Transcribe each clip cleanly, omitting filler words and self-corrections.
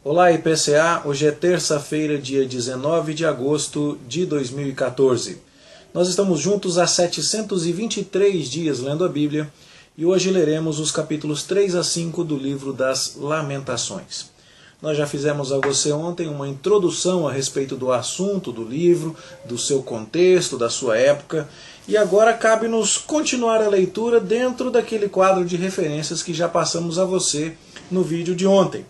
Olá IPCA, hoje é terça-feira, dia 19 de agosto de 2014. Nós estamos juntos há 723 dias lendo a Bíblia e hoje leremos os capítulos 3 a 5 do livro das Lamentações. Nós já fizemos a você ontem uma introdução a respeito do assunto do livro, do seu contexto, da sua época, e agora cabe-nos continuar a leitura dentro daquele quadro de referências que já passamos a você no vídeo de ontem.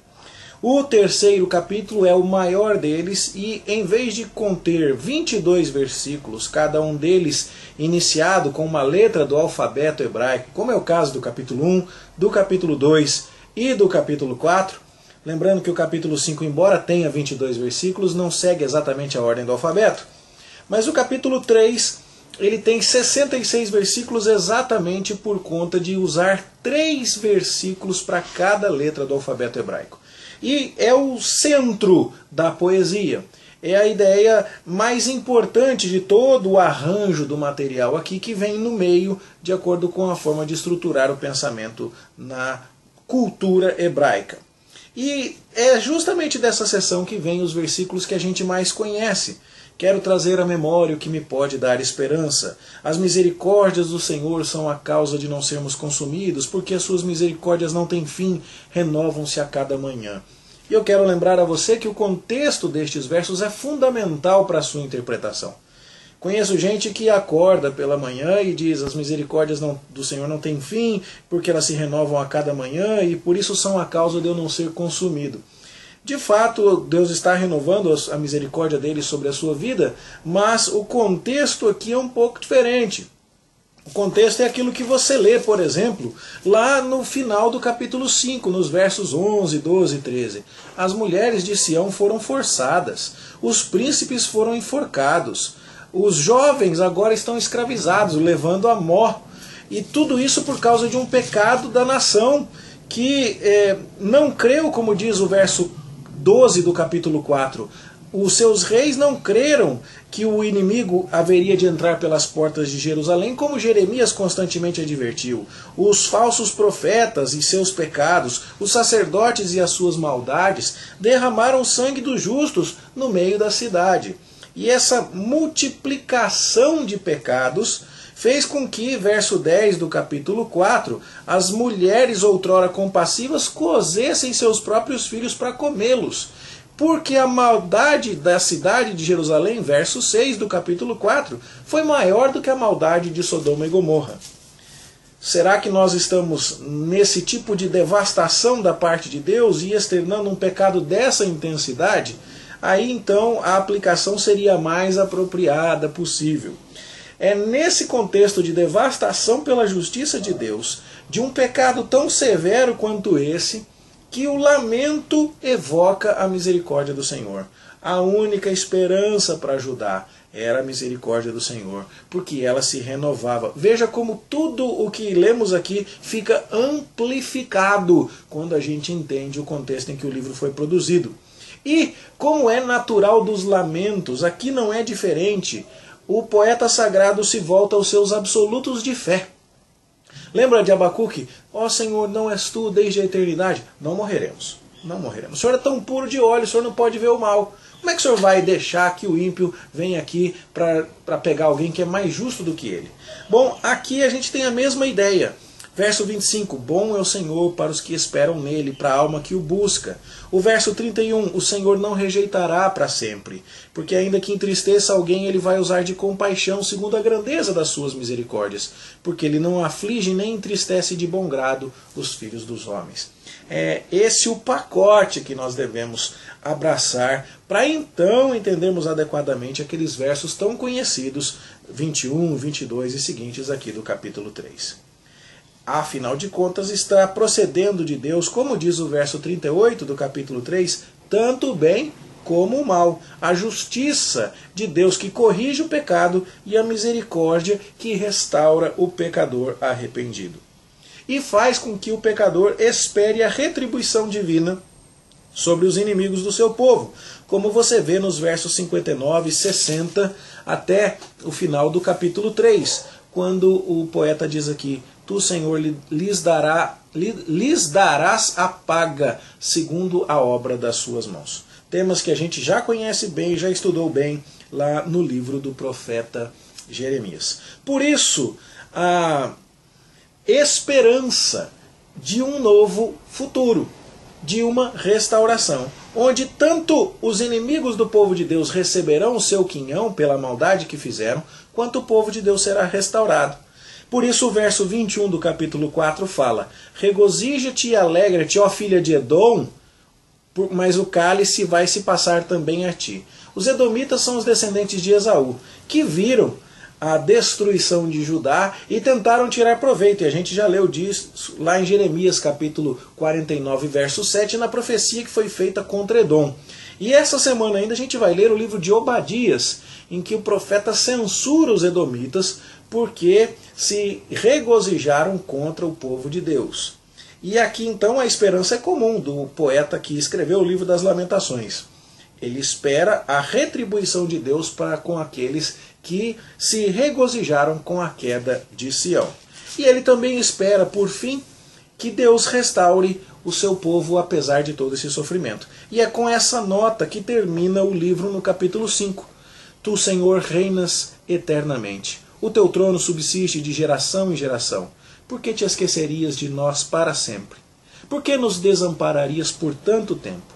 O terceiro capítulo é o maior deles e, em vez de conter 22 versículos, cada um deles iniciado com uma letra do alfabeto hebraico, como é o caso do capítulo 1, do capítulo 2 e do capítulo 4, lembrando que o capítulo 5, embora tenha 22 versículos, não segue exatamente a ordem do alfabeto, mas o capítulo 3, ele tem 66 versículos exatamente por conta de usar 3 versículos para cada letra do alfabeto hebraico. E é o centro da poesia. É a ideia mais importante de todo o arranjo do material aqui, que vem no meio, de acordo com a forma de estruturar o pensamento na cultura hebraica. E é justamente dessa seção que vem os versículos que a gente mais conhece. Quero trazer à memória o que me pode dar esperança. As misericórdias do Senhor são a causa de não sermos consumidos, porque as suas misericórdias não têm fim, renovam-se a cada manhã. E eu quero lembrar a você que o contexto destes versos é fundamental para a sua interpretação. Conheço gente que acorda pela manhã e diz: as misericórdias do Senhor não têm fim, porque elas se renovam a cada manhã e por isso são a causa de eu não ser consumido. De fato, Deus está renovando a misericórdia dele sobre a sua vida, mas o contexto aqui é um pouco diferente. O contexto é aquilo que você lê, por exemplo, lá no final do capítulo 5, nos versos 11, 12 e 13. As mulheres de Sião foram forçadas, os príncipes foram enforcados, os jovens agora estão escravizados, levando a mó. E tudo isso por causa de um pecado da nação que não creu, como diz o verso 12 do capítulo 4. Os seus reis não creram que o inimigo haveria de entrar pelas portas de Jerusalém, como Jeremias constantemente advertiu. Os falsos profetas e seus pecados, os sacerdotes e as suas maldades, derramaram o sangue dos justos no meio da cidade. E essa multiplicação de pecados fez com que, verso 10 do capítulo 4, as mulheres outrora compassivas cozessem seus próprios filhos para comê-los. Porque a maldade da cidade de Jerusalém, verso 6 do capítulo 4, foi maior do que a maldade de Sodoma e Gomorra. Será que nós estamos nesse tipo de devastação da parte de Deus e externando um pecado dessa intensidade? Aí então a aplicação seria a mais apropriada possível. É nesse contexto de devastação pela justiça de Deus, de um pecado tão severo quanto esse, que o lamento evoca a misericórdia do Senhor. A única esperança para Judá era a misericórdia do Senhor, porque ela se renovava. Veja como tudo o que lemos aqui fica amplificado quando a gente entende o contexto em que o livro foi produzido. E, como é natural dos lamentos, aqui não é diferente. O poeta sagrado se volta aos seus absolutos de fé. Lembra de Abacuque? Ó Senhor, não és tu desde a eternidade? Não morreremos. Não morreremos. O Senhor é tão puro de olho, o Senhor não pode ver o mal. Como é que o Senhor vai deixar que o ímpio venha aqui para pegar alguém que é mais justo do que ele? Bom, aqui a gente tem a mesma ideia. Verso 25, bom é o Senhor para os que esperam nele, para a alma que o busca. O verso 31, o Senhor não rejeitará para sempre, porque ainda que entristeça alguém, ele vai usar de compaixão segundo a grandeza das suas misericórdias, porque ele não aflige nem entristece de bom grado os filhos dos homens. É esse o pacote que nós devemos abraçar para então entendermos adequadamente aqueles versos tão conhecidos, 21, 22 e seguintes aqui do capítulo 3. Afinal de contas, está procedendo de Deus, como diz o verso 38 do capítulo 3, tanto o bem como o mal. A justiça de Deus que corrige o pecado e a misericórdia que restaura o pecador arrependido. E faz com que o pecador espere a retribuição divina sobre os inimigos do seu povo, como você vê nos versos 59 e 60 até o final do capítulo 3, quando o poeta diz aqui: tu, Senhor, lhes darás a paga segundo a obra das suas mãos. Temas que a gente já conhece bem, já estudou bem lá no livro do profeta Jeremias. Por isso, a esperança de um novo futuro, de uma restauração, onde tanto os inimigos do povo de Deus receberão o seu quinhão pela maldade que fizeram, quanto o povo de Deus será restaurado. Por isso o verso 21 do capítulo 4 fala: regozija-te e alegra-te, ó filha de Edom, mas o cálice vai se passar também a ti. Os edomitas são os descendentes de Esaú, que viram a destruição de Judá e tentaram tirar proveito. E a gente já leu disso lá em Jeremias capítulo 49, verso 7, na profecia que foi feita contra Edom. E essa semana ainda a gente vai ler o livro de Obadias, em que o profeta censura os edomitas porque se regozijaram contra o povo de Deus. E aqui então a esperança é comum do poeta que escreveu o livro das Lamentações. Ele espera a retribuição de Deus para com aqueles que se regozijaram com a queda de Sião. E ele também espera, por fim, que Deus restaure o seu povo apesar de todo esse sofrimento. E é com essa nota que termina o livro no capítulo 5. Tu, Senhor, reinas eternamente. O teu trono subsiste de geração em geração. Por que te esquecerias de nós para sempre? Por que nos desampararias por tanto tempo?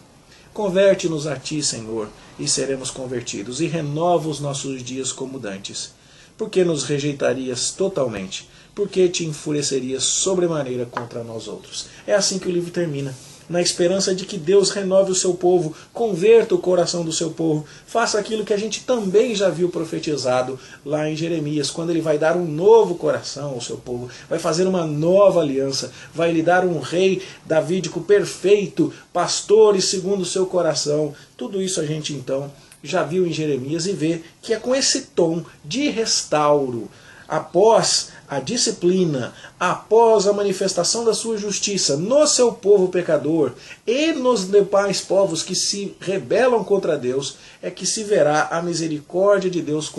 Converte-nos a ti, Senhor, e seremos convertidos, e renova os nossos dias como dantes. Por que nos rejeitarias totalmente? Por que te enfurecerias sobremaneira contra nós outros? É assim que o livro termina, na esperança de que Deus renove o seu povo, converta o coração do seu povo, faça aquilo que a gente também já viu profetizado lá em Jeremias, quando ele vai dar um novo coração ao seu povo, vai fazer uma nova aliança, vai lhe dar um rei davídico perfeito, pastores segundo o seu coração. Tudo isso a gente então já viu em Jeremias e vê que é com esse tom de restauro, após a disciplina, após a manifestação da sua justiça no seu povo pecador e nos demais povos que se rebelam contra Deus, é que se verá a misericórdia de Deus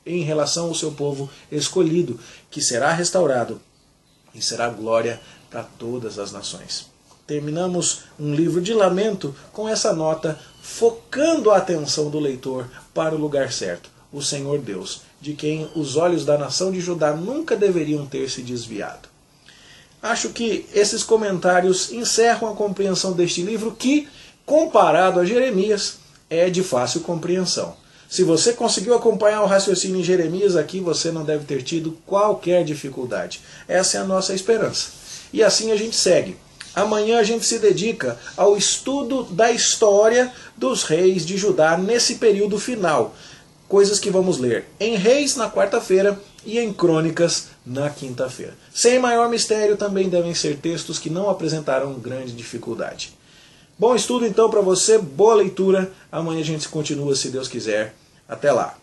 em relação ao seu povo escolhido, que será restaurado e será glória para todas as nações. Terminamos um livro de lamento com essa nota, focando a atenção do leitor para o lugar certo, o Senhor Deus, de quem os olhos da nação de Judá nunca deveriam ter se desviado. Acho que esses comentários encerram a compreensão deste livro que, comparado a Jeremias, é de fácil compreensão. Se você conseguiu acompanhar o raciocínio em Jeremias aqui, você não deve ter tido qualquer dificuldade. Essa é a nossa esperança. E assim a gente segue. Amanhã a gente se dedica ao estudo da história dos reis de Judá nesse período final. Coisas que vamos ler em Reis na quarta-feira e em Crônicas na quinta-feira. Sem maior mistério, também devem ser textos que não apresentarão grande dificuldade. Bom estudo então para você, boa leitura. Amanhã a gente continua, se Deus quiser. Até lá.